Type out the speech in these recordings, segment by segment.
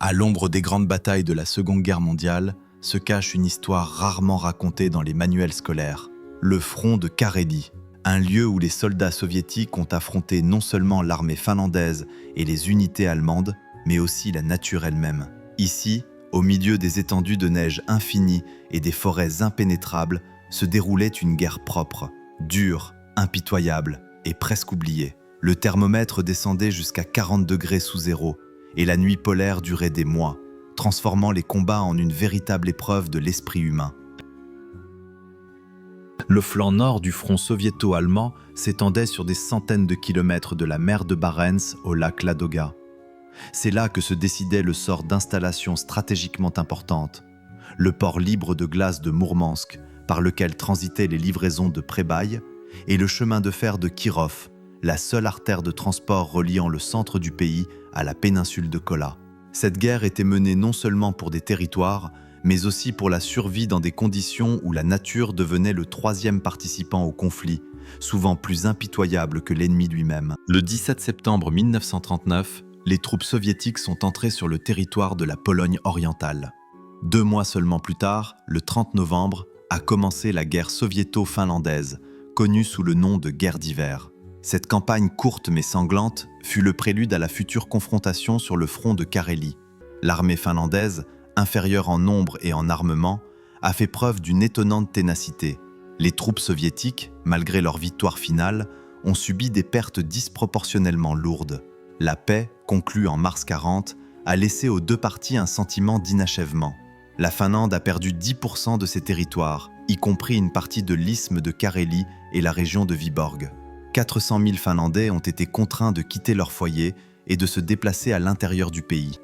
À l'ombre des grandes batailles de la Seconde Guerre mondiale se cache une histoire rarement racontée dans les manuels scolaires. Le front de Carélie, un lieu où les soldats soviétiques ont affronté non seulement l'armée finlandaise et les unités allemandes, mais aussi la nature elle-même. Ici, au milieu des étendues de neige infinies et des forêts impénétrables, se déroulait une guerre propre, dure, impitoyable et presque oubliée. Le thermomètre descendait jusqu'à 40 degrés sous zéro, et la nuit polaire durait des mois, transformant les combats en une véritable épreuve de l'esprit humain. Le flanc nord du front soviéto-allemand s'étendait sur des centaines de kilomètres de la mer de Barents au lac Ladoga. C'est là que se décidait le sort d'installations stratégiquement importantes. Le port libre de glace de Mourmansk, par lequel transitaient les livraisons de Prébaï, et le chemin de fer de Kirov, la seule artère de transport reliant le centre du pays à la péninsule de Kola. Cette guerre était menée non seulement pour des territoires, mais aussi pour la survie dans des conditions où la nature devenait le troisième participant au conflit, souvent plus impitoyable que l'ennemi lui-même. Le 17 septembre 1939, les troupes soviétiques sont entrées sur le territoire de la Pologne orientale. 2 mois seulement plus tard, le 30 novembre, a commencé la guerre soviéto-finlandaise, connue sous le nom de guerre d'hiver. Cette campagne courte mais sanglante fut le prélude à la future confrontation sur le front de Carélie. L'armée finlandaise, inférieure en nombre et en armement, a fait preuve d'une étonnante ténacité. Les troupes soviétiques, malgré leur victoire finale, ont subi des pertes disproportionnellement lourdes. La paix, conclue en mars 40, a laissé aux deux parties un sentiment d'inachèvement. La Finlande a perdu 10% de ses territoires, y compris une partie de l'isthme de Carélie et la région de Vyborg. 400 000 Finlandais ont été contraints de quitter leur foyer et de se déplacer à l'intérieur du pays.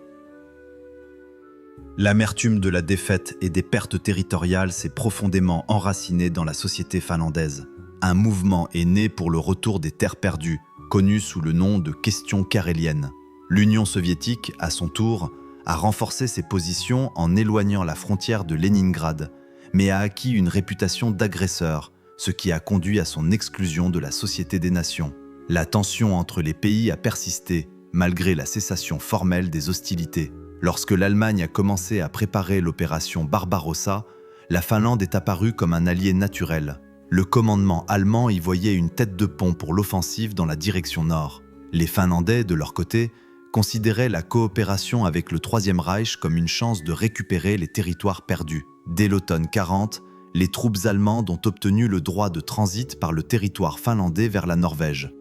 L'amertume de la défaite et des pertes territoriales s'est profondément enracinée dans la société finlandaise. Un mouvement est né pour le retour des terres perdues, connu sous le nom de question carélienne. L'Union soviétique, à son tour, a renforcé ses positions en éloignant la frontière de Leningrad, mais a acquis une réputation d'agresseur, ce qui a conduit à son exclusion de la Société des Nations. La tension entre les pays a persisté, malgré la cessation formelle des hostilités. Lorsque l'Allemagne a commencé à préparer l'opération Barbarossa, la Finlande est apparue comme un allié naturel. Le commandement allemand y voyait une tête de pont pour l'offensive dans la direction nord. Les Finlandais, de leur côté, considéraient la coopération avec le Troisième Reich comme une chance de récupérer les territoires perdus. Dès l'automne 40, les troupes allemandes ont obtenu le droit de transit par le territoire finlandais vers la Norvège.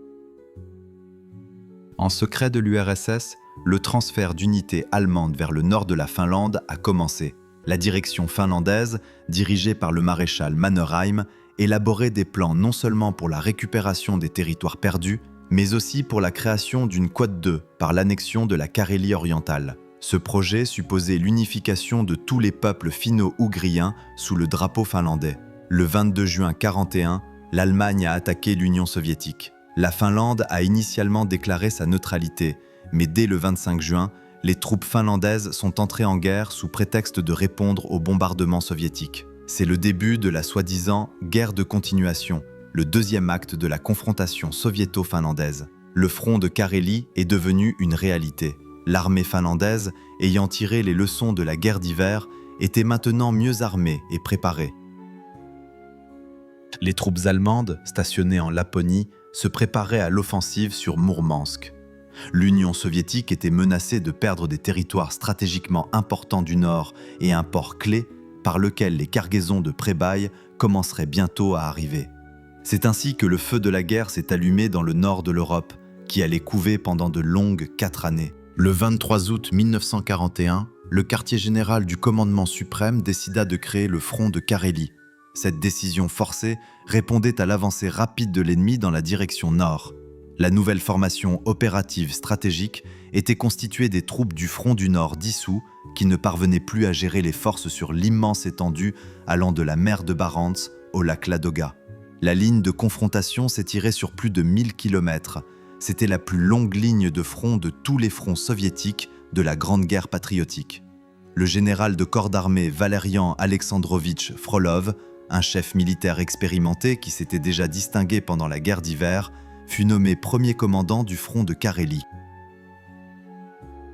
En secret de l'URSS, le transfert d'unités allemandes vers le nord de la Finlande a commencé. La direction finlandaise, dirigée par le maréchal Mannerheim, élaborait des plans non seulement pour la récupération des territoires perdus, mais aussi pour la création d'une quad 2 par l'annexion de la Carélie orientale. Ce projet supposait l'unification de tous les peuples finno-ougriens sous le drapeau finlandais. Le 22 juin 1941, l'Allemagne a attaqué l'Union soviétique. La Finlande a initialement déclaré sa neutralité, mais dès le 25 juin, les troupes finlandaises sont entrées en guerre sous prétexte de répondre aux bombardements soviétiques. C'est le début de la soi-disant guerre de continuation, le deuxième acte de la confrontation soviéto-finlandaise. Le front de Carélie est devenu une réalité. L'armée finlandaise, ayant tiré les leçons de la guerre d'hiver, était maintenant mieux armée et préparée. Les troupes allemandes, stationnées en Laponie, se préparaient à l'offensive sur Mourmansk. L'Union soviétique était menacée de perdre des territoires stratégiquement importants du Nord et un port clé par lequel les cargaisons de Prébaï commenceraient bientôt à arriver. C'est ainsi que le feu de la guerre s'est allumé dans le nord de l'Europe, qui allait couver pendant de longues 4 années. Le 23 août 1941, le quartier général du commandement suprême décida de créer le front de Carélie. Cette décision forcée répondait à l'avancée rapide de l'ennemi dans la direction nord. La nouvelle formation opérative stratégique était constituée des troupes du front du Nord dissous qui ne parvenaient plus à gérer les forces sur l'immense étendue allant de la mer de Barents au lac Ladoga. La ligne de confrontation s'étirait sur plus de 1000 km. C'était la plus longue ligne de front de tous les fronts soviétiques de la Grande Guerre patriotique. Le général de corps d'armée Valerian Alexandrovitch Frolov, un chef militaire expérimenté qui s'était déjà distingué pendant la guerre d'hiver, fut nommé premier commandant du front de Carélie.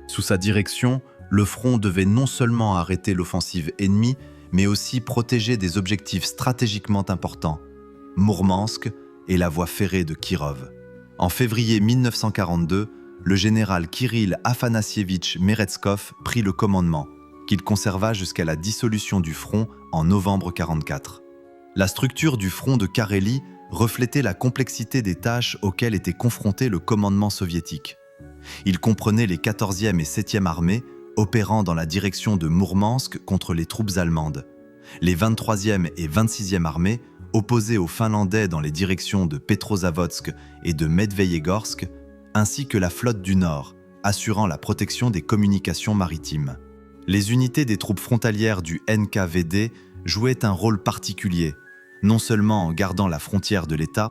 Sous sa direction, Le front devait non seulement arrêter l'offensive ennemie, mais aussi protéger des objectifs stratégiquement importants, Mourmansk et la voie ferrée de Kirov. En février 1942, le général Kirill Afanassievitch Meretskov prit le commandement, qu'il conserva jusqu'à la dissolution du front en novembre 1944. La structure du front de Carélie reflétait la complexité des tâches auxquelles était confronté le commandement soviétique. Il comprenait les 14e et 7e armées, opérant dans la direction de Mourmansk contre les troupes allemandes, les 23e et 26e armées, opposées aux Finlandais dans les directions de Petrozavodsk et de Medveyegorsk, ainsi que la flotte du Nord, assurant la protection des communications maritimes. Les unités des troupes frontalières du NKVD jouaient un rôle particulier, non seulement en gardant la frontière de l'État,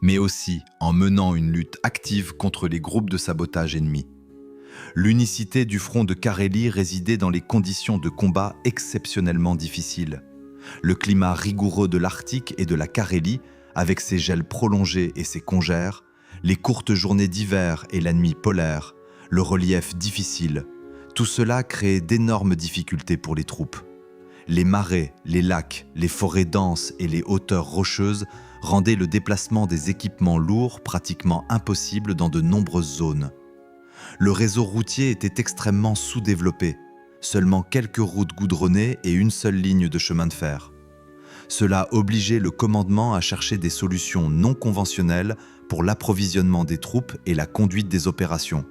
mais aussi en menant une lutte active contre les groupes de sabotage ennemis. L'unicité du front de Carélie résidait dans les conditions de combat exceptionnellement difficiles. Le climat rigoureux de l'Arctique et de la Carélie, avec ses gels prolongés et ses congères, les courtes journées d'hiver et la nuit polaire, le relief difficile, tout cela créait d'énormes difficultés pour les troupes. Les marais, les lacs, les forêts denses et les hauteurs rocheuses rendaient le déplacement des équipements lourds pratiquement impossible dans de nombreuses zones. Le réseau routier était extrêmement sous-développé, seulement quelques routes goudronnées et une seule ligne de chemin de fer. Cela obligeait le commandement à chercher des solutions non conventionnelles pour l'approvisionnement des troupes et la conduite des opérations.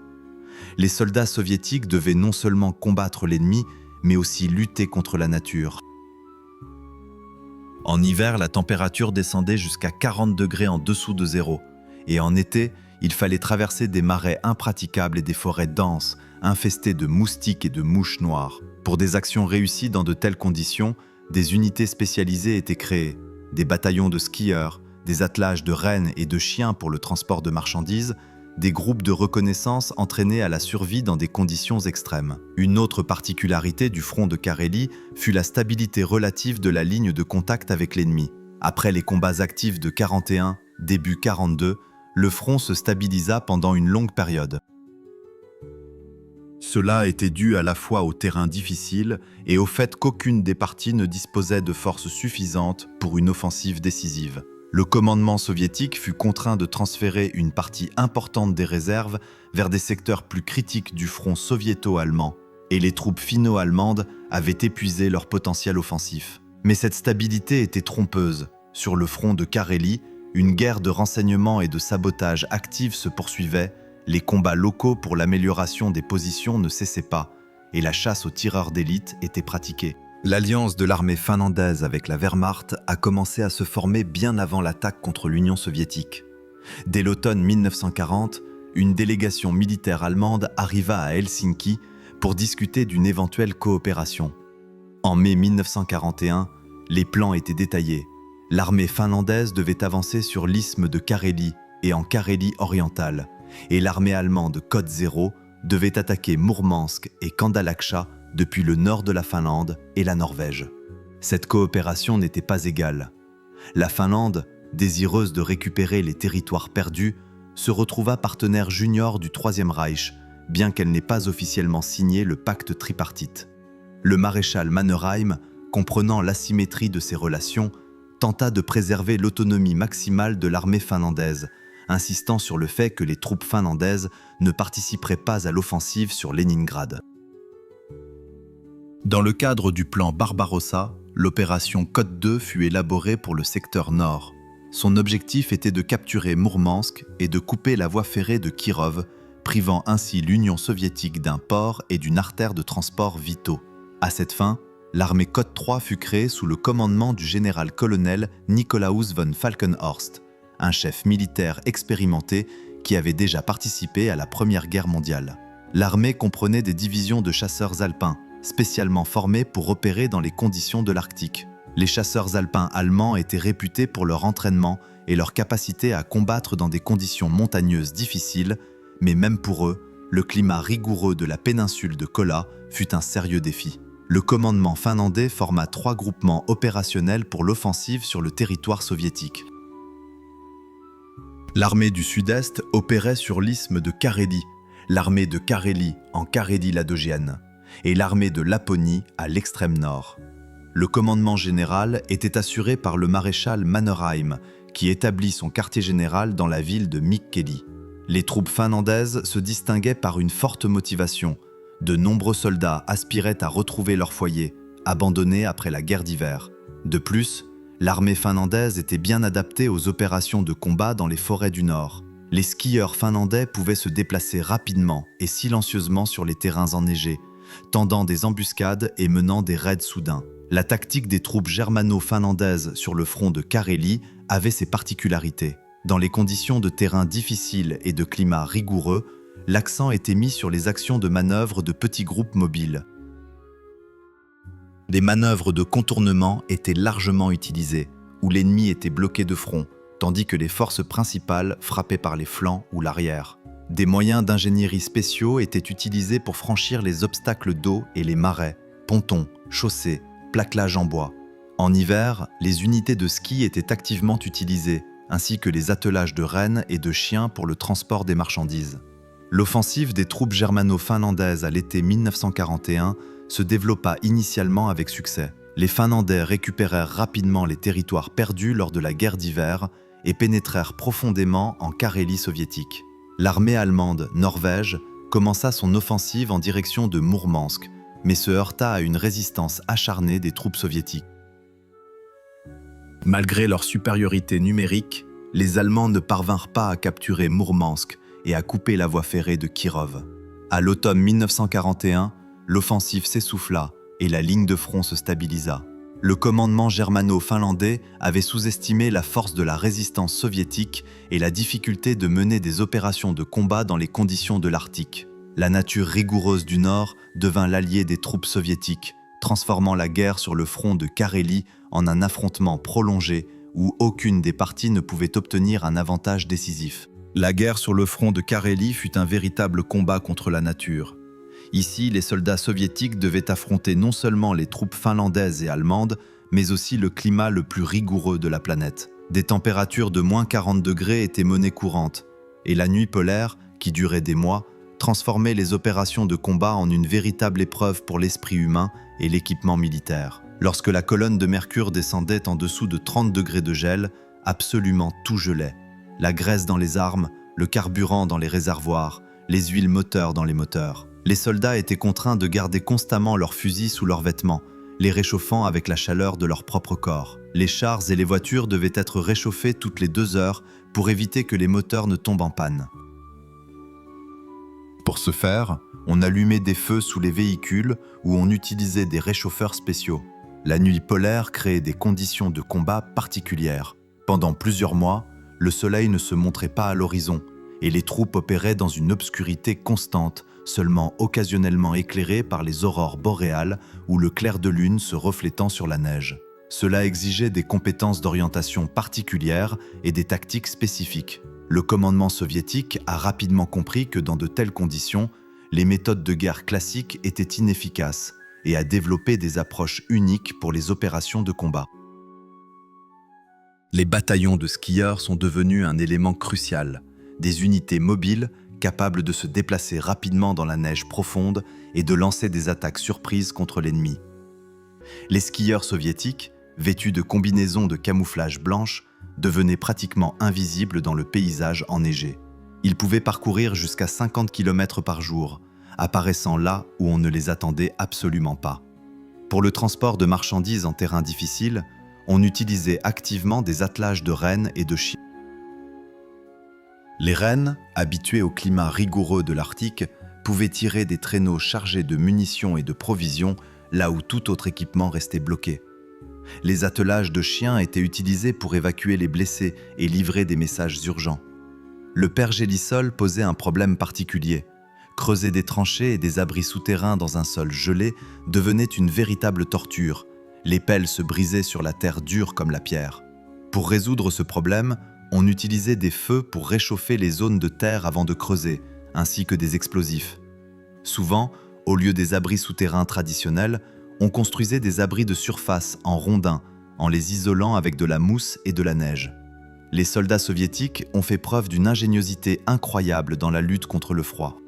Les soldats soviétiques devaient non seulement combattre l'ennemi, mais aussi lutter contre la nature. En hiver, la température descendait jusqu'à 40 degrés en dessous de zéro, et en été, il fallait traverser des marais impraticables et des forêts denses, infestées de moustiques et de mouches noires. Pour des actions réussies dans de telles conditions, des unités spécialisées étaient créées, des bataillons de skieurs, des attelages de rennes et de chiens pour le transport de marchandises, des groupes de reconnaissance entraînés à la survie dans des conditions extrêmes. Une autre particularité du front de Carélie fut la stabilité relative de la ligne de contact avec l'ennemi. Après les combats actifs de 41, début 42, le front se stabilisa pendant une longue période. Cela était dû à la fois au terrain difficile et au fait qu'aucune des parties ne disposait de forces suffisantes pour une offensive décisive. Le commandement soviétique fut contraint de transférer une partie importante des réserves vers des secteurs plus critiques du front soviéto-allemand, et les troupes finno-allemandes avaient épuisé leur potentiel offensif. Mais cette stabilité était trompeuse. Sur le front de Carélie, une guerre de renseignement et de sabotage active se poursuivait, les combats locaux pour l'amélioration des positions ne cessaient pas, et la chasse aux tireurs d'élite était pratiquée. L'alliance de l'armée finlandaise avec la Wehrmacht a commencé à se former bien avant l'attaque contre l'Union soviétique. Dès l'automne 1940, une délégation militaire allemande arriva à Helsinki pour discuter d'une éventuelle coopération. En mai 1941, les plans étaient détaillés. L'armée finlandaise devait avancer sur l'isthme de Carélie et en Carélie orientale, et l'armée allemande Code Zéro devait attaquer Mourmansk et Kandalaksha depuis le nord de la Finlande et la Norvège. Cette coopération n'était pas égale. La Finlande, désireuse de récupérer les territoires perdus, se retrouva partenaire junior du Troisième Reich, bien qu'elle n'ait pas officiellement signé le pacte tripartite. Le maréchal Mannerheim, comprenant l'asymétrie de ces relations, tenta de préserver l'autonomie maximale de l'armée finlandaise, insistant sur le fait que les troupes finlandaises ne participeraient pas à l'offensive sur Leningrad. Dans le cadre du plan Barbarossa, l'opération Côte 2 fut élaborée pour le secteur nord. Son objectif était de capturer Mourmansk et de couper la voie ferrée de Kirov, privant ainsi l'Union soviétique d'un port et d'une artère de transport vitaux. À cette fin, l'armée Côte 3 fut créée sous le commandement du général-colonel Nikolaus von Falkenhorst, un chef militaire expérimenté qui avait déjà participé à la Première Guerre mondiale. L'armée comprenait des divisions de chasseurs alpins, spécialement formés pour opérer dans les conditions de l'Arctique. Les chasseurs alpins allemands étaient réputés pour leur entraînement et leur capacité à combattre dans des conditions montagneuses difficiles, mais même pour eux, le climat rigoureux de la péninsule de Kola fut un sérieux défi. Le commandement finlandais forma 3 groupements opérationnels pour l'offensive sur le territoire soviétique. L'armée du Sud-Est opérait sur l'isthme de Carélie, l'armée de Carélie en Carélie ladoghienne et l'armée de Laponie à l'extrême nord. Le commandement général était assuré par le maréchal Mannerheim, qui établit son quartier général dans la ville de Mikkeli. Les troupes finlandaises se distinguaient par une forte motivation. De nombreux soldats aspiraient à retrouver leur foyer, abandonné après la guerre d'hiver. De plus, l'armée finlandaise était bien adaptée aux opérations de combat dans les forêts du Nord. Les skieurs finlandais pouvaient se déplacer rapidement et silencieusement sur les terrains enneigés, tendant des embuscades et menant des raids soudains. La tactique des troupes germano-finlandaises sur le front de Carélie avait ses particularités. Dans les conditions de terrain difficiles et de climat rigoureux, l'accent était mis sur les actions de manœuvre de petits groupes mobiles. Des manœuvres de contournement étaient largement utilisées, où l'ennemi était bloqué de front, tandis que les forces principales frappaient par les flancs ou l'arrière. Des moyens d'ingénierie spéciaux étaient utilisés pour franchir les obstacles d'eau et les marais, pontons, chaussées, plaquelage en bois. En hiver, les unités de ski étaient activement utilisées, ainsi que les attelages de rennes et de chiens pour le transport des marchandises. L'offensive des troupes germano-finlandaises à l'été 1941 se développa initialement avec succès. Les Finlandais récupérèrent rapidement les territoires perdus lors de la guerre d'hiver et pénétrèrent profondément en Carélie soviétique. L'armée allemande, Norvège, commença son offensive en direction de Mourmansk, mais se heurta à une résistance acharnée des troupes soviétiques. Malgré leur supériorité numérique, les Allemands ne parvinrent pas à capturer Mourmansk et à couper la voie ferrée de Kirov. À l'automne 1941, l'offensive s'essouffla et la ligne de front se stabilisa. Le commandement germano-finlandais avait sous-estimé la force de la résistance soviétique et la difficulté de mener des opérations de combat dans les conditions de l'Arctique. La nature rigoureuse du Nord devint l'allié des troupes soviétiques, transformant la guerre sur le front de Carélie en un affrontement prolongé où aucune des parties ne pouvait obtenir un avantage décisif. La guerre sur le front de Carélie fut un véritable combat contre la nature. Ici, les soldats soviétiques devaient affronter non seulement les troupes finlandaises et allemandes, mais aussi le climat le plus rigoureux de la planète. Des températures de moins 40 degrés étaient monnaie courante, et la nuit polaire, qui durait des mois, transformait les opérations de combat en une véritable épreuve pour l'esprit humain et l'équipement militaire. Lorsque la colonne de mercure descendait en dessous de 30 degrés de gel, absolument tout gelait. La graisse dans les armes, le carburant dans les réservoirs, les huiles moteurs dans les moteurs. Les soldats étaient contraints de garder constamment leurs fusils sous leurs vêtements, les réchauffant avec la chaleur de leur propre corps. Les chars et les voitures devaient être réchauffés toutes les 2 heures pour éviter que les moteurs ne tombent en panne. Pour ce faire, on allumait des feux sous les véhicules où on utilisait des réchauffeurs spéciaux. La nuit polaire créait des conditions de combat particulières. Pendant plusieurs mois, le soleil ne se montrait pas à l'horizon et les troupes opéraient dans une obscurité constante, seulement occasionnellement éclairée par les aurores boréales ou le clair de lune se reflétant sur la neige. Cela exigeait des compétences d'orientation particulières et des tactiques spécifiques. Le commandement soviétique a rapidement compris que dans de telles conditions, les méthodes de guerre classiques étaient inefficaces et a développé des approches uniques pour les opérations de combat. Les bataillons de skieurs sont devenus un élément crucial, des unités mobiles capables de se déplacer rapidement dans la neige profonde et de lancer des attaques surprises contre l'ennemi. Les skieurs soviétiques, vêtus de combinaisons de camouflage blanches, devenaient pratiquement invisibles dans le paysage enneigé. Ils pouvaient parcourir jusqu'à 50 km par jour, apparaissant là où on ne les attendait absolument pas. Pour le transport de marchandises en terrain difficile, on utilisait activement des attelages de rennes et de chiens. Les rennes, habitués au climat rigoureux de l'Arctique, pouvaient tirer des traîneaux chargés de munitions et de provisions là où tout autre équipement restait bloqué. Les attelages de chiens étaient utilisés pour évacuer les blessés et livrer des messages urgents. Le pergélisol posait un problème particulier. Creuser des tranchées et des abris souterrains dans un sol gelé devenait une véritable torture. Les pelles se brisaient sur la terre dure comme la pierre. Pour résoudre ce problème, on utilisait des feux pour réchauffer les zones de terre avant de creuser, ainsi que des explosifs. Souvent, au lieu des abris souterrains traditionnels, on construisait des abris de surface en rondins, en les isolant avec de la mousse et de la neige. Les soldats soviétiques ont fait preuve d'une ingéniosité incroyable dans la lutte contre le froid.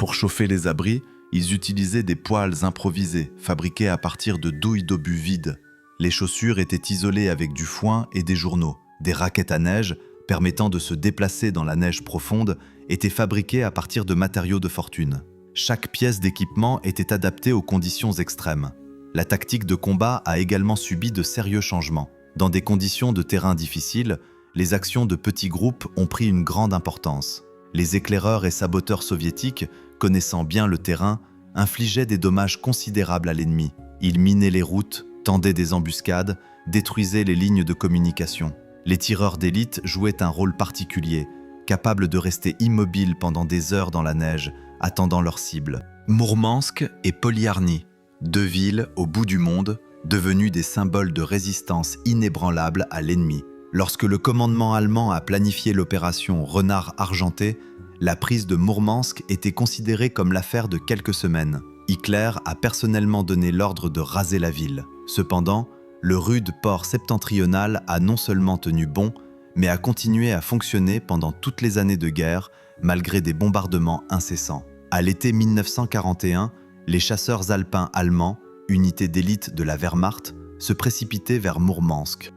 Pour chauffer les abris, ils utilisaient des poêles improvisés, fabriqués à partir de douilles d'obus vides. Les chaussures étaient isolées avec du foin et des journaux. Des raquettes à neige, permettant de se déplacer dans la neige profonde, étaient fabriquées à partir de matériaux de fortune. Chaque pièce d'équipement était adaptée aux conditions extrêmes. La tactique de combat a également subi de sérieux changements. Dans des conditions de terrain difficiles, les actions de petits groupes ont pris une grande importance. Les éclaireurs et saboteurs soviétiques, connaissant bien le terrain, infligeaient des dommages considérables à l'ennemi. Ils minaient les routes, tendaient des embuscades, détruisaient les lignes de communication. Les tireurs d'élite jouaient un rôle particulier, capables de rester immobiles pendant des heures dans la neige, attendant leur cible. Mourmansk et Polyarny, deux villes au bout du monde, devenues des symboles de résistance inébranlables à l'ennemi. Lorsque le commandement allemand a planifié l'opération Renard argenté, la prise de Mourmansk était considérée comme l'affaire de quelques semaines. Hitler a personnellement donné l'ordre de raser la ville. Cependant, le rude port septentrional a non seulement tenu bon, mais a continué à fonctionner pendant toutes les années de guerre, malgré des bombardements incessants. À l'été 1941, les chasseurs alpins allemands, unité d'élite de la Wehrmacht, se précipitaient vers Mourmansk.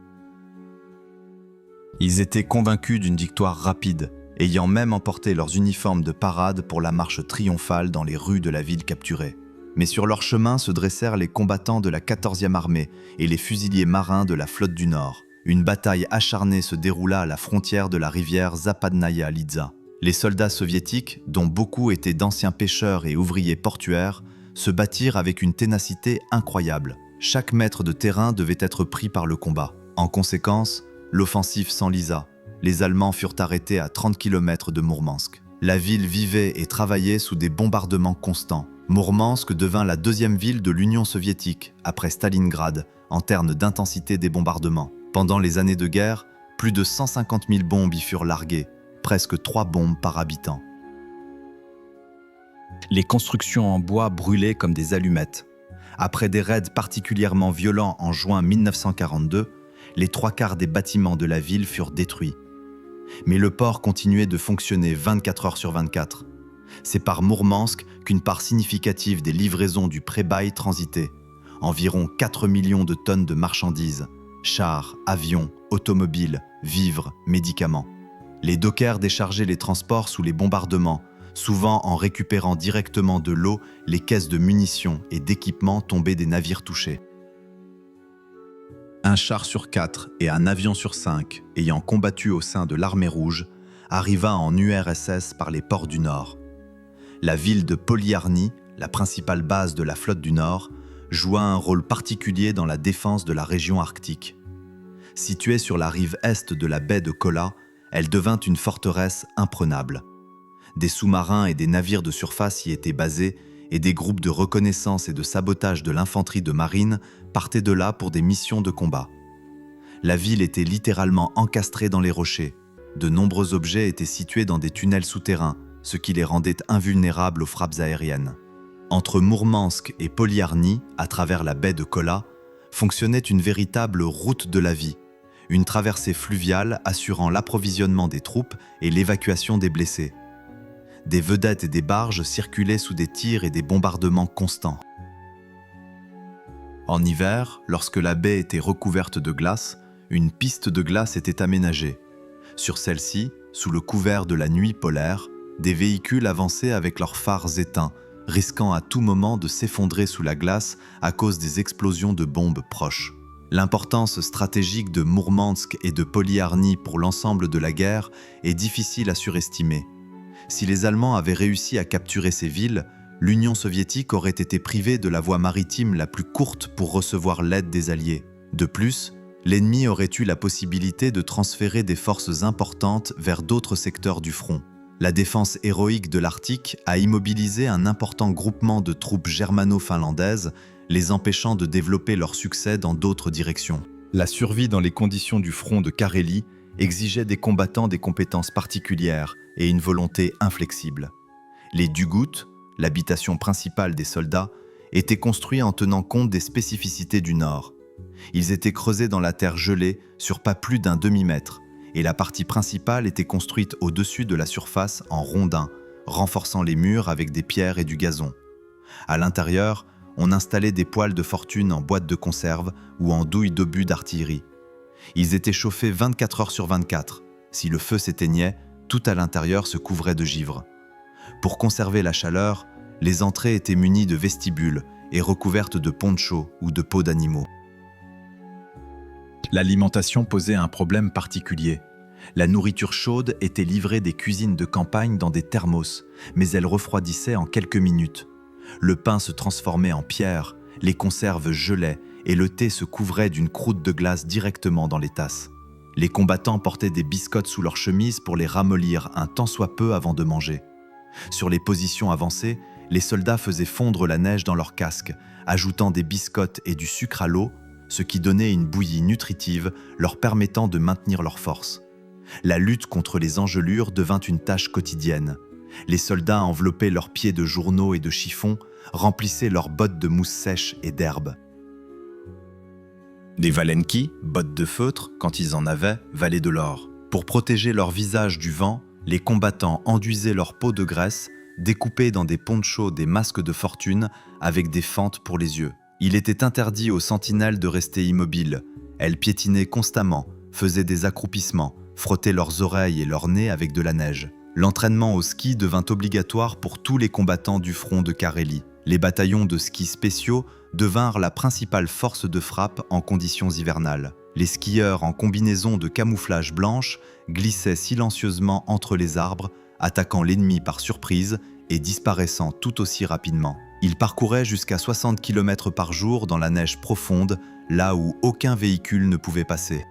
Ils étaient convaincus d'une victoire rapide, ayant même emporté leurs uniformes de parade pour la marche triomphale dans les rues de la ville capturée. Mais sur leur chemin se dressèrent les combattants de la 14e armée et les fusiliers marins de la flotte du Nord. Une bataille acharnée se déroula à la frontière de la rivière Zapadnaya Lidza. Les soldats soviétiques, dont beaucoup étaient d'anciens pêcheurs et ouvriers portuaires, se battirent avec une ténacité incroyable. Chaque mètre de terrain devait être pris par le combat. En conséquence, l'offensive s'enlisa. Les Allemands furent arrêtés à 30 km de Mourmansk. La ville vivait et travaillait sous des bombardements constants. Mourmansk devint la deuxième ville de l'Union soviétique, après Stalingrad, en termes d'intensité des bombardements. Pendant les années de guerre, plus de 150 000 bombes y furent larguées, presque 3 bombes par habitant. Les constructions en bois brûlaient comme des allumettes. Après des raids particulièrement violents en juin 1942, les 3/4 des bâtiments de la ville furent détruits. Mais le port continuait de fonctionner 24 heures sur 24. C'est par Mourmansk qu'une part significative des livraisons du pré-bail transitait. Environ 4 millions de tonnes de marchandises, chars, avions, automobiles, vivres, médicaments. Les dockers déchargeaient les transports sous les bombardements, souvent en récupérant directement de l'eau les caisses de munitions et d'équipements tombés des navires touchés. Un char sur 4 et un avion sur 5, ayant combattu au sein de l'armée rouge, arriva en URSS par les ports du Nord. La ville de Polyarny, la principale base de la flotte du Nord, joua un rôle particulier dans la défense de la région arctique. Située sur la rive est de la baie de Kola, elle devint une forteresse imprenable. Des sous-marins et des navires de surface y étaient basés et des groupes de reconnaissance et de sabotage de l'infanterie de marine partaient de là pour des missions de combat. La ville était littéralement encastrée dans les rochers. De nombreux objets étaient situés dans des tunnels souterrains, ce qui les rendait invulnérables aux frappes aériennes. Entre Mourmansk et Polyarny, à travers la baie de Kola, fonctionnait une véritable route de la vie, une traversée fluviale assurant l'approvisionnement des troupes et l'évacuation des blessés. Des vedettes et des barges circulaient sous des tirs et des bombardements constants. En hiver, lorsque la baie était recouverte de glace, une piste de glace était aménagée. Sur celle-ci, sous le couvert de la nuit polaire, des véhicules avançaient avec leurs phares éteints, risquant à tout moment de s'effondrer sous la glace à cause des explosions de bombes proches. L'importance stratégique de Mourmansk et de Polyarny pour l'ensemble de la guerre est difficile à surestimer. Si les Allemands avaient réussi à capturer ces villes, l'Union soviétique aurait été privée de la voie maritime la plus courte pour recevoir l'aide des Alliés. De plus, l'ennemi aurait eu la possibilité de transférer des forces importantes vers d'autres secteurs du front. La défense héroïque de l'Arctique a immobilisé un important groupement de troupes germano-finlandaises, les empêchant de développer leur succès dans d'autres directions. La survie dans les conditions du front de Carélie exigeait des combattants des compétences particulières et une volonté inflexible. Les dugout, l'habitation principale des soldats, étaient construits en tenant compte des spécificités du Nord. Ils étaient creusés dans la terre gelée sur pas plus d'un demi-mètre, et la partie principale était construite au-dessus de la surface en rondins, renforçant les murs avec des pierres et du gazon. À l'intérieur, on installait des poêles de fortune en boîte de conserve ou en douilles d'obus d'artillerie. Ils étaient chauffés 24 heures sur 24. Si le feu s'éteignait, tout à l'intérieur se couvrait de givre. Pour conserver la chaleur, les entrées étaient munies de vestibules et recouvertes de ponchos ou de peaux d'animaux. L'alimentation posait un problème particulier. La nourriture chaude était livrée des cuisines de campagne dans des thermos, mais elle refroidissait en quelques minutes. Le pain se transformait en pierre, les conserves gelaient et le thé se couvrait d'une croûte de glace directement dans les tasses. Les combattants portaient des biscottes sous leurs chemises pour les ramollir un tant soit peu avant de manger. Sur les positions avancées, les soldats faisaient fondre la neige dans leurs casques, ajoutant des biscottes et du sucre à l'eau, ce qui donnait une bouillie nutritive leur permettant de maintenir leur force. La lutte contre les engelures devint une tâche quotidienne. Les soldats enveloppaient leurs pieds de journaux et de chiffons, remplissaient leurs bottes de mousse sèche et d'herbe. Les valenki, bottes de feutre, quand ils en avaient, valaient de l'or. Pour protéger leur visage du vent, les combattants enduisaient leur peau de graisse, découpaient dans des ponchos des masques de fortune avec des fentes pour les yeux. Il était interdit aux sentinelles de rester immobiles. Elles piétinaient constamment, faisaient des accroupissements, frottaient leurs oreilles et leur nez avec de la neige. L'entraînement au ski devint obligatoire pour tous les combattants du front de Carélie. Les bataillons de ski spéciaux devinrent la principale force de frappe en conditions hivernales. Les skieurs en combinaison de camouflage blanche glissaient silencieusement entre les arbres, attaquant l'ennemi par surprise et disparaissant tout aussi rapidement. Ils parcouraient jusqu'à 60 km par jour dans la neige profonde, là où aucun véhicule ne pouvait passer.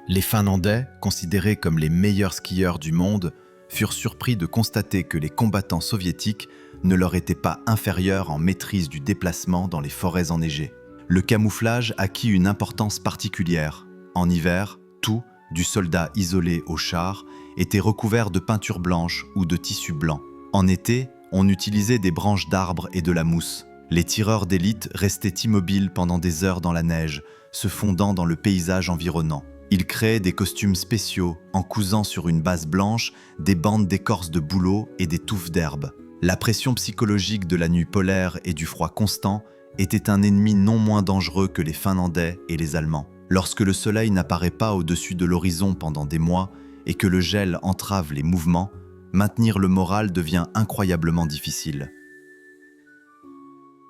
Les Finlandais, considérés comme les meilleurs skieurs du monde, furent surpris de constater que les combattants soviétiques ne leur étaient pas inférieurs en maîtrise du déplacement dans les forêts enneigées. Le camouflage acquit une importance particulière. En hiver, tout, du soldat isolé au char, était recouvert de peinture blanche ou de tissu blanc. En été, on utilisait des branches d'arbres et de la mousse. Les tireurs d'élite restaient immobiles pendant des heures dans la neige, se fondant dans le paysage environnant. Ils créaient des costumes spéciaux en cousant sur une base blanche des bandes d'écorce de bouleau et des touffes d'herbe. La pression psychologique de la nuit polaire et du froid constant était un ennemi non moins dangereux que les Finlandais et les Allemands. Lorsque le soleil n'apparaît pas au-dessus de l'horizon pendant des mois et que le gel entrave les mouvements, maintenir le moral devient incroyablement difficile.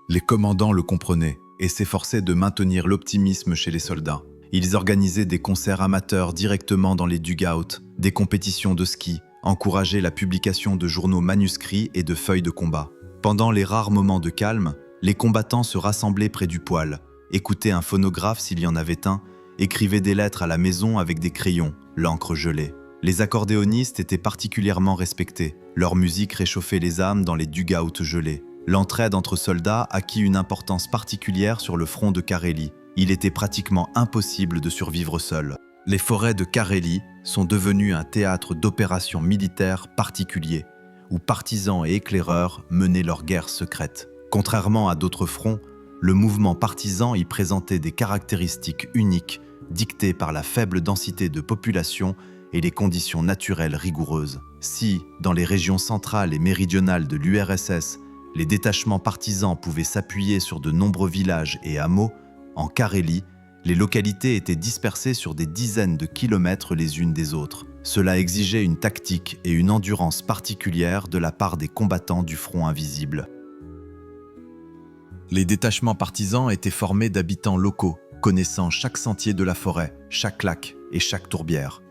Les commandants le comprenaient et s'efforçaient de maintenir l'optimisme chez les soldats. Ils organisaient des concerts amateurs directement dans les dugouts, des compétitions de ski, encourageaient la publication de journaux manuscrits et de feuilles de combat. Pendant les rares moments de calme, les combattants se rassemblaient près du poêle, écoutaient un phonographe s'il y en avait un, écrivaient des lettres à la maison avec des crayons, l'encre gelée. Les accordéonistes étaient particulièrement respectés. Leur musique réchauffait les âmes dans les dugouts gelés. L'entraide entre soldats acquit une importance particulière sur le front de Carélie. Il était pratiquement impossible de survivre seul. Les forêts de Carélie sont devenues un théâtre d'opérations militaires particuliers, où partisans et éclaireurs menaient leurs guerres secrètes. Contrairement à d'autres fronts, le mouvement partisan y présentait des caractéristiques uniques, dictées par la faible densité de population et les conditions naturelles rigoureuses. Si, dans les régions centrales et méridionales de l'URSS, les détachements partisans pouvaient s'appuyer sur de nombreux villages et hameaux, en Carélie, les localités étaient dispersées sur des dizaines de kilomètres les unes des autres. Cela exigeait une tactique et une endurance particulières de la part des combattants du front invisible. Les détachements partisans étaient formés d'habitants locaux, connaissant chaque sentier de la forêt, chaque lac et chaque tourbière.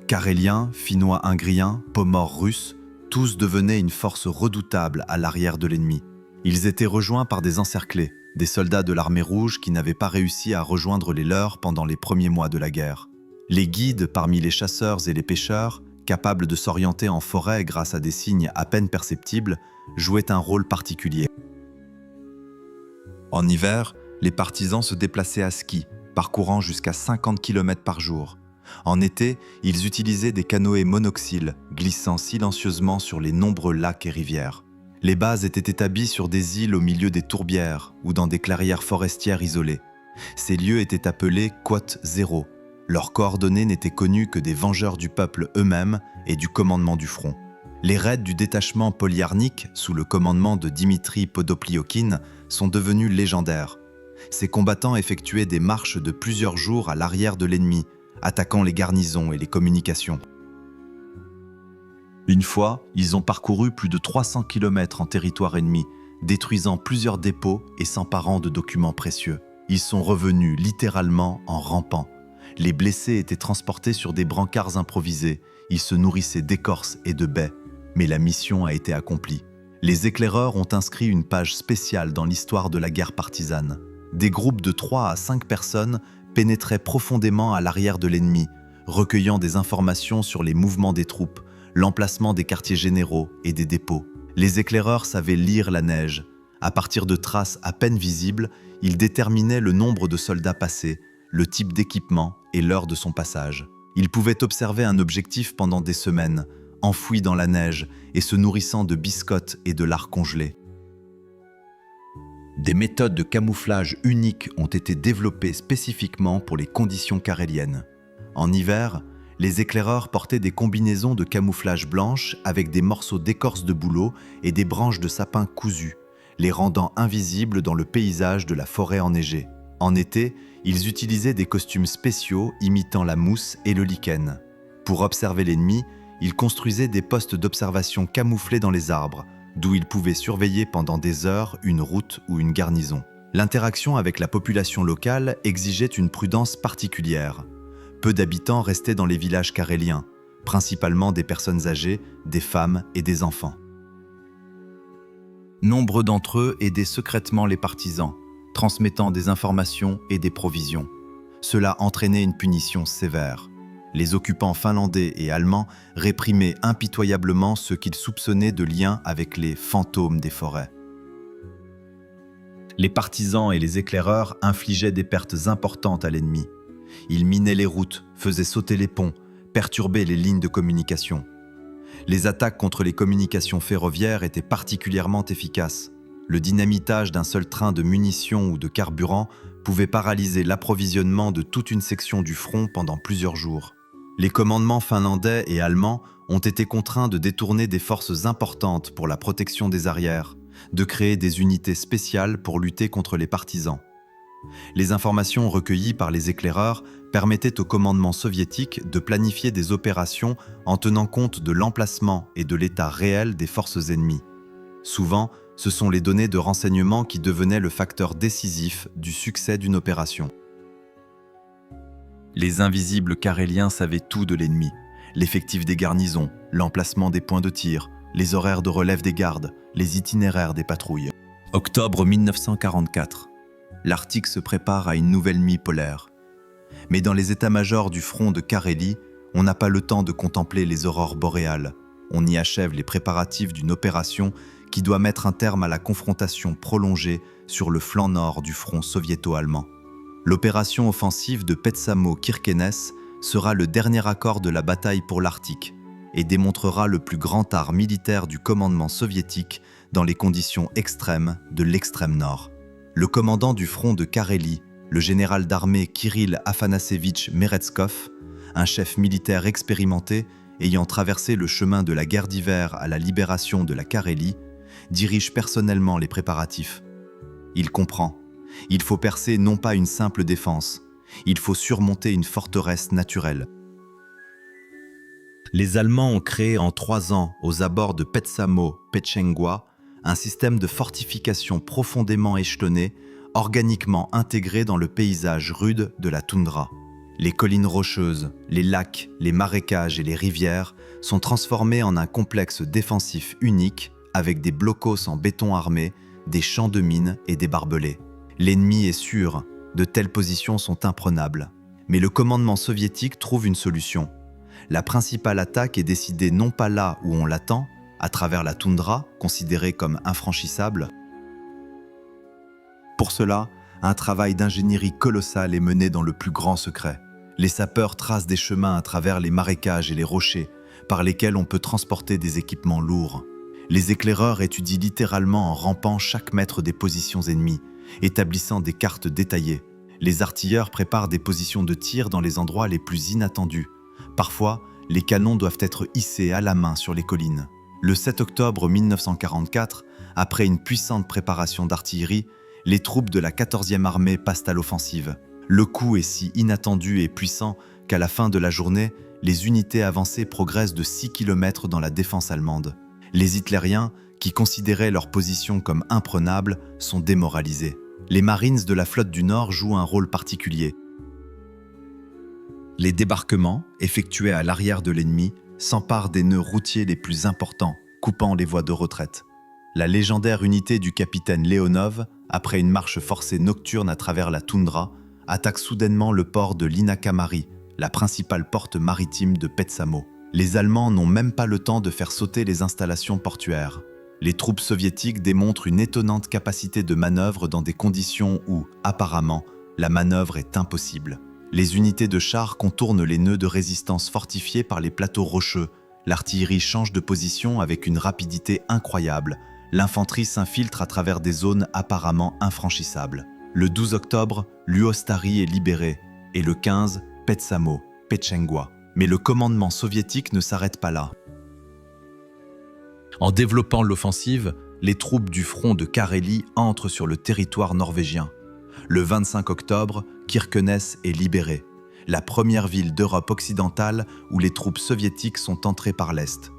Caréliens, Finnois-Ingriens, Pomors russes, tous devenaient une force redoutable à l'arrière de l'ennemi. Ils étaient rejoints par des encerclés, des soldats de l'armée rouge qui n'avaient pas réussi à rejoindre les leurs pendant les premiers mois de la guerre. Les guides parmi les chasseurs et les pêcheurs, capables de s'orienter en forêt grâce à des signes à peine perceptibles, jouaient un rôle particulier. En hiver, les partisans se déplaçaient à ski, parcourant jusqu'à 50 km par jour. En été, ils utilisaient des canoës monoxyles, glissant silencieusement sur les nombreux lacs et rivières. Les bases étaient établies sur des îles au milieu des tourbières ou dans des clairières forestières isolées. Ces lieux étaient appelés « Côte Zéro ». Leurs coordonnées n'étaient connues que des vengeurs du peuple eux-mêmes et du commandement du front. Les raids du détachement polyarnique, sous le commandement de Dimitri Podopliokine, sont devenus légendaires. Ces combattants effectuaient des marches de plusieurs jours à l'arrière de l'ennemi, attaquant les garnisons et les communications. Une fois, ils ont parcouru plus de 300 km en territoire ennemi, détruisant plusieurs dépôts et s'emparant de documents précieux. Ils sont revenus littéralement en rampant. Les blessés étaient transportés sur des brancards improvisés. Ils se nourrissaient d'écorces et de baies. Mais la mission a été accomplie. Les éclaireurs ont inscrit une page spéciale dans l'histoire de la guerre partisane. Des groupes de 3 à 5 personnes pénétraient profondément à l'arrière de l'ennemi, recueillant des informations sur les mouvements des troupes, l'emplacement des quartiers généraux et des dépôts. Les éclaireurs savaient lire la neige. À partir de traces à peine visibles, ils déterminaient le nombre de soldats passés, le type d'équipement et l'heure de son passage. Ils pouvaient observer un objectif pendant des semaines, enfoui dans la neige et se nourrissant de biscottes et de lard congelé. Des méthodes de camouflage uniques ont été développées spécifiquement pour les conditions caréliennes. En hiver, les éclaireurs portaient des combinaisons de camouflage blanches avec des morceaux d'écorce de bouleau et des branches de sapin cousues, les rendant invisibles dans le paysage de la forêt enneigée. En été, ils utilisaient des costumes spéciaux imitant la mousse et le lichen. Pour observer l'ennemi, ils construisaient des postes d'observation camouflés dans les arbres, d'où ils pouvaient surveiller pendant des heures une route ou une garnison. L'interaction avec la population locale exigeait une prudence particulière. Peu d'habitants restaient dans les villages caréliens, principalement des personnes âgées, des femmes et des enfants. Nombre d'entre eux aidaient secrètement les partisans, transmettant des informations et des provisions. Cela entraînait une punition sévère. Les occupants finlandais et allemands réprimaient impitoyablement ceux qu'ils soupçonnaient de lien avec les fantômes des forêts. Les partisans et les éclaireurs infligeaient des pertes importantes à l'ennemi. Ils minaient les routes, faisaient sauter les ponts, perturbaient les lignes de communication. Les attaques contre les communications ferroviaires étaient particulièrement efficaces. Le dynamitage d'un seul train de munitions ou de carburant pouvait paralyser l'approvisionnement de toute une section du front pendant plusieurs jours. Les commandements finlandais et allemands ont été contraints de détourner des forces importantes pour la protection des arrières, de créer des unités spéciales pour lutter contre les partisans. Les informations recueillies par les éclaireurs permettaient au commandement soviétique de planifier des opérations en tenant compte de l'emplacement et de l'état réel des forces ennemies. Souvent, ce sont les données de renseignement qui devenaient le facteur décisif du succès d'une opération. Les invisibles caréliens savaient tout de l'ennemi, l'effectif des garnisons, l'emplacement des points de tir, les horaires de relève des gardes, les itinéraires des patrouilles. Octobre 1944. L'Arctique se prépare à une nouvelle nuit polaire. Mais dans les états-majors du front de Carélie, on n'a pas le temps de contempler les aurores boréales. On y achève les préparatifs d'une opération qui doit mettre un terme à la confrontation prolongée sur le flanc nord du front soviéto-allemand. L'opération offensive de Petsamo-Kirkenes sera le dernier accord de la bataille pour l'Arctique et démontrera le plus grand art militaire du commandement soviétique dans les conditions extrêmes de l'extrême nord. Le commandant du front de Carélie, le général d'armée Kirill Afanassevitch Meretskov, un chef militaire expérimenté ayant traversé le chemin de la guerre d'hiver à la libération de la Carélie, dirige personnellement les préparatifs. Il comprend. Il faut percer non pas une simple défense, il faut surmonter une forteresse naturelle. Les Allemands ont créé en 3 ans, aux abords de Petsamo-Petchengua, un système de fortification profondément échelonné, organiquement intégré dans le paysage rude de la toundra. Les collines rocheuses, les lacs, les marécages et les rivières sont transformés en un complexe défensif unique avec des blocos en béton armé, des champs de mines et des barbelés. L'ennemi est sûr, de telles positions sont imprenables. Mais le commandement soviétique trouve une solution. La principale attaque est décidée non pas là où on l'attend, à travers la toundra, considérée comme infranchissable. Pour cela, un travail d'ingénierie colossal est mené dans le plus grand secret. Les sapeurs tracent des chemins à travers les marécages et les rochers, par lesquels on peut transporter des équipements lourds. Les éclaireurs étudient littéralement en rampant chaque mètre des positions ennemies, établissant des cartes détaillées. Les artilleurs préparent des positions de tir dans les endroits les plus inattendus. Parfois, les canons doivent être hissés à la main sur les collines. Le 7 octobre 1944, après une puissante préparation d'artillerie, les troupes de la 14e armée passent à l'offensive. Le coup est si inattendu et puissant qu'à la fin de la journée, les unités avancées progressent de 6 km dans la défense allemande. Les hitlériens, qui considéraient leur position comme imprenable, sont démoralisés. Les Marines de la flotte du Nord jouent un rôle particulier. Les débarquements, effectués à l'arrière de l'ennemi, s'emparent des nœuds routiers les plus importants, coupant les voies de retraite. La légendaire unité du capitaine Leonov, après une marche forcée nocturne à travers la toundra, attaque soudainement le port de Linakamari, la principale porte maritime de Petsamo. Les Allemands n'ont même pas le temps de faire sauter les installations portuaires. Les troupes soviétiques démontrent une étonnante capacité de manœuvre dans des conditions où, apparemment, la manœuvre est impossible. Les unités de chars contournent les nœuds de résistance fortifiés par les plateaux rocheux. L'artillerie change de position avec une rapidité incroyable. L'infanterie s'infiltre à travers des zones apparemment infranchissables. Le 12 octobre, Luostari est libéré et le 15, Petsamo, Petchengua. Mais le commandement soviétique ne s'arrête pas là. En développant l'offensive, les troupes du front de Carélie entrent sur le territoire norvégien. Le 25 octobre, Kirkenes est libérée, la première ville d'Europe occidentale où les troupes soviétiques sont entrées par l'Est.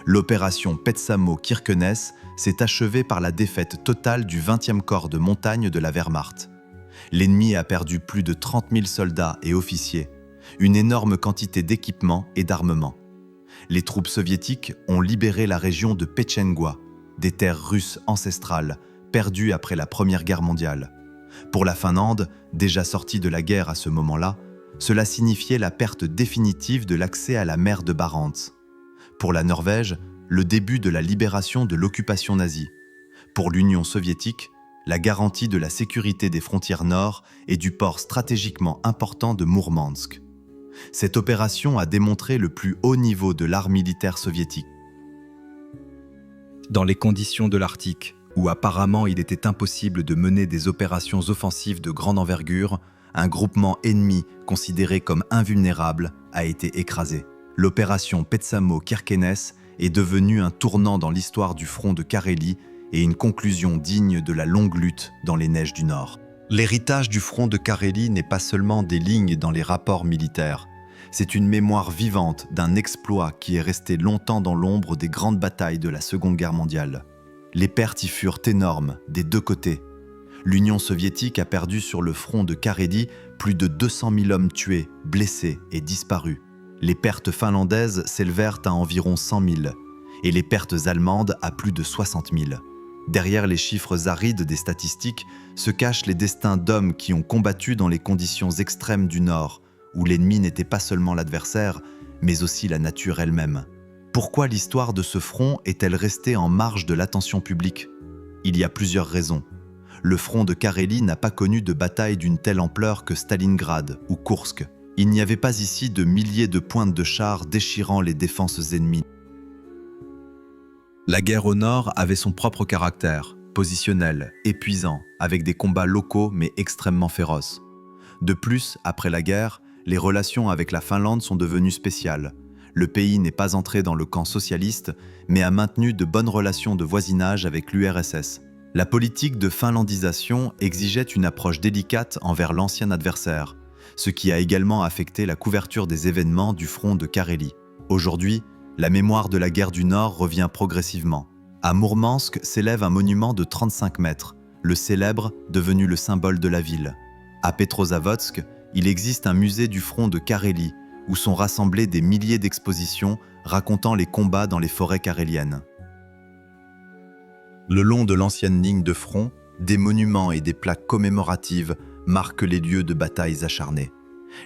L'opération Petsamo-Kirkenes s'est achevée par la défaite totale du 20e corps de montagne de la Wehrmacht. L'ennemi a perdu plus de 30 000 soldats et officiers, une énorme quantité d'équipements et d'armements. Les troupes soviétiques ont libéré la région de Petchengua, des terres russes ancestrales, perdues après la Première Guerre mondiale. Pour la Finlande, déjà sortie de la guerre à ce moment-là, cela signifiait la perte définitive de l'accès à la mer de Barents. Pour la Norvège, le début de la libération de l'occupation nazie. Pour l'Union soviétique, la garantie de la sécurité des frontières nord et du port stratégiquement important de Mourmansk. Cette opération a démontré le plus haut niveau de l'art militaire soviétique. Dans les conditions de l'Arctique, où apparemment il était impossible de mener des opérations offensives de grande envergure, un groupement ennemi considéré comme invulnérable a été écrasé. L'opération Petsamo-Kirkenes est devenue un tournant dans l'histoire du front de Carélie et une conclusion digne de la longue lutte dans les neiges du Nord. L'héritage du front de Carélie n'est pas seulement des lignes dans les rapports militaires, c'est une mémoire vivante d'un exploit qui est resté longtemps dans l'ombre des grandes batailles de la Seconde Guerre mondiale. Les pertes y furent énormes des deux côtés. L'Union soviétique a perdu sur le front de Carélie plus de 200 000 hommes tués, blessés et disparus. Les pertes finlandaises s'élevèrent à environ 100 000 et les pertes allemandes à plus de 60 000. Derrière les chiffres arides des statistiques se cachent les destins d'hommes qui ont combattu dans les conditions extrêmes du Nord, où l'ennemi n'était pas seulement l'adversaire, mais aussi la nature elle-même. Pourquoi l'histoire de ce front est-elle restée en marge de l'attention publique ? Il y a plusieurs raisons. Le front de Carélie n'a pas connu de bataille d'une telle ampleur que Stalingrad ou Koursk. Il n'y avait pas ici de milliers de pointes de chars déchirant les défenses ennemies. La guerre au nord avait son propre caractère, positionnel, épuisant, avec des combats locaux mais extrêmement féroces. De plus, après la guerre, les relations avec la Finlande sont devenues spéciales. Le pays n'est pas entré dans le camp socialiste, mais a maintenu de bonnes relations de voisinage avec l'URSS. La politique de finlandisation exigeait une approche délicate envers l'ancien adversaire, ce qui a également affecté la couverture des événements du front de Carélie. Aujourd'hui, la mémoire de la guerre du Nord revient progressivement. À Mourmansk s'élève un monument de 35 mètres, le célèbre devenu le symbole de la ville. À Petrozavodsk, il existe un musée du front de Carélie, où sont rassemblés des milliers d'expositions racontant les combats dans les forêts caréliennes. Le long de l'ancienne ligne de front, des monuments et des plaques commémoratives marquent les lieux de batailles acharnées.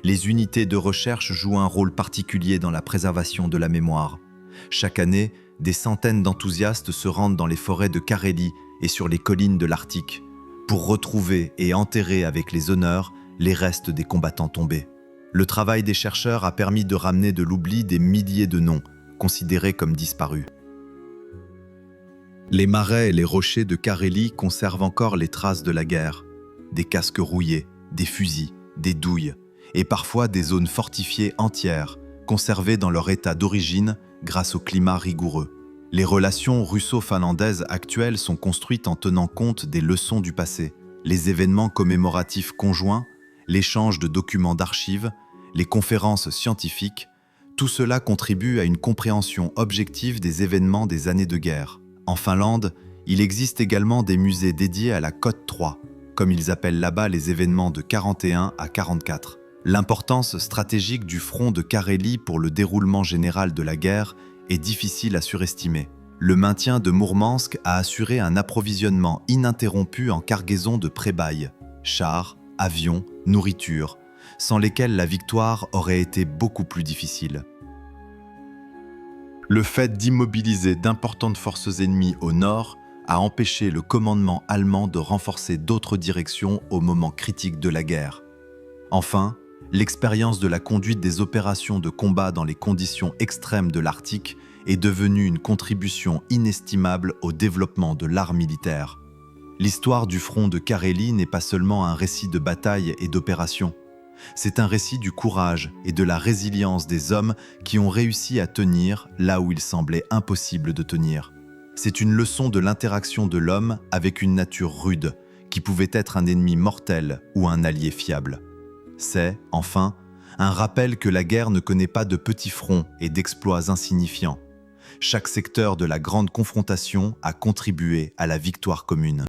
Les unités de recherche jouent un rôle particulier dans la préservation de la mémoire. Chaque année, des centaines d'enthousiastes se rendent dans les forêts de Carélie et sur les collines de l'Arctique pour retrouver et enterrer avec les honneurs les restes des combattants tombés. Le travail des chercheurs a permis de ramener de l'oubli des milliers de noms, considérés comme disparus. Les marais et les rochers de Carélie conservent encore les traces de la guerre. Des casques rouillés, des fusils, des douilles, et parfois des zones fortifiées entières, conservées dans leur état d'origine grâce au climat rigoureux. Les relations russo-finlandaises actuelles sont construites en tenant compte des leçons du passé, les événements commémoratifs conjoints, l'échange de documents d'archives, les conférences scientifiques, tout cela contribue à une compréhension objective des événements des années de guerre. En Finlande, il existe également des musées dédiés à la Cote 3, comme ils appellent là-bas les événements de 41 à 44. L'importance stratégique du front de Carélie pour le déroulement général de la guerre est difficile à surestimer. Le maintien de Mourmansk a assuré un approvisionnement ininterrompu en cargaison de prébailles, chars, avions, nourriture, sans lesquels la victoire aurait été beaucoup plus difficile. Le fait d'immobiliser d'importantes forces ennemies au nord a empêché le commandement allemand de renforcer d'autres directions au moment critique de la guerre. Enfin, l'expérience de la conduite des opérations de combat dans les conditions extrêmes de l'Arctique est devenue une contribution inestimable au développement de l'art militaire. L'histoire du front de Carélie n'est pas seulement un récit de bataille et d'opérations. C'est un récit du courage et de la résilience des hommes qui ont réussi à tenir là où il semblait impossible de tenir. C'est une leçon de l'interaction de l'homme avec une nature rude, qui pouvait être un ennemi mortel ou un allié fiable. C'est, enfin, un rappel que la guerre ne connaît pas de petits fronts et d'exploits insignifiants. Chaque secteur de la grande confrontation a contribué à la victoire commune.